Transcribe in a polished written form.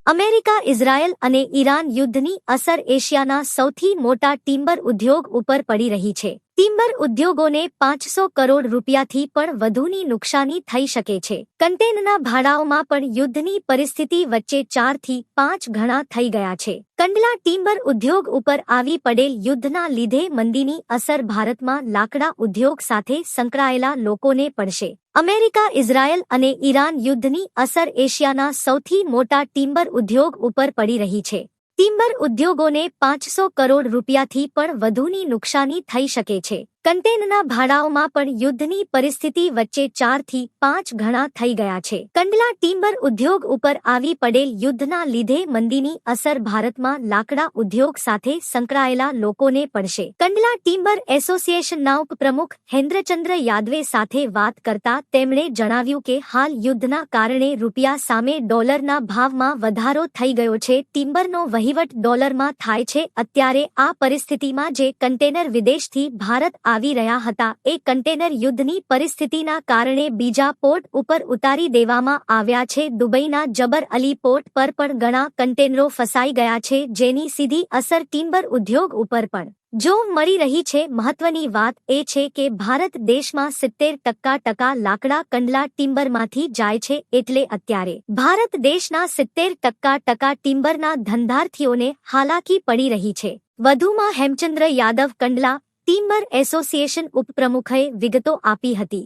America, Israel અને Iran યુદ્ધની અસર એશિયાના સૌથી મોટા ટિમ્બર ઉદ્યોગ ઉપર પડી રહી છે. ટિમ્બર ઉદ્યોગોને 500 કરોડ રૂપિયાથી પણ વધુની નુકસાની થઈ શકે છે. કન્ટેનરના ભાડાઓમાં પણ યુદ્ધની પરિસ્થિતિ વચ્ચે 4 થી 5 ગણા થઈ ગયા છે. કંડલા ટિમ્બર ઉદ્યોગ ઉપર આવી પડેલ યુદ્ધના લીધે મંદીની અસર ભારતમાં લાકડા ઉદ્યોગ સાથે સંકળાયેલા લોકોને પડશે. અમેરિકા, ઇઝરાયલ અને ઈરાન યુદ્ધની અસર એશિયાના સૌથી મોટા ટિમ્બર ઉદ્યોગ ઉપર પડી રહી છે. ટિમ્બર ઉદ્યોગોને 500 કરોડ રૂપિયાથી પણ વધુની નુકસાની થઈ શકે છે. કન્ટેનરના ભાડાઓમાં પણ યુદ્ધની પરિસ્થિતિ વચ્ચે 4 થી 5 ગણા થઈ ગયા છે. કંડલા ટિમ્બર ઉદ્યોગ ઉપર આવી પડેલ યુદ્ધના લીધે મંદીની અસર ભારતમાં લાકડા ઉદ્યોગ સાથે સંકળાયેલા લોકોને પડશે. કંડલા ટિમ્બર એસોસિએશનના ઉપપ્રમુખ હેન્દ્રચંદ્ર યાદવે સાથે વાત કરતા તેમણે જણાવ્યું કે હાલ યુદ્ધના કારણે રૂપિયા સામે ડોલરના ભાવમાં વધારો થઈ ગયો છે. ટિમ્બરનો વહીવટ ડોલરમાં થાય છે. અત્યારે આ પરિસ્થિતિમાં જે કન્ટેનર વિદેશથી ભારત આવી રહ્યા હતા એ કન્ટેનર યુદ્ધની પરિસ્થિતિના કારણે બીજા પોર્ટ ઉપર ઉતારી દેવામાં આવ્યા છે. દુબઈના જબર અલી પોર્ટ પર પણ ઘણા કન્ટેનરો ફસાઈ ગયા છે, જેની સીધી અસર ટિમ્બર ઉદ્યોગ ઉપર પણ જોવા મળી રહી છે. મહત્વની વાત એ છે કે ભારત દેશમાં 70% લાકડા કંડલા ટિમ્બરમાંથી જાય છે, એટલે અત્યારે ભારત દેશના 70% ટિમ્બરના ધંધાર્થીઓને હાલાકી પડી રહી છે. વધુમાં હેમચંદ્ર યાદવ કંડલા ટિમ્બર એસોસિએશન ઉપપ્રમુખે વિગતો આપી હતી.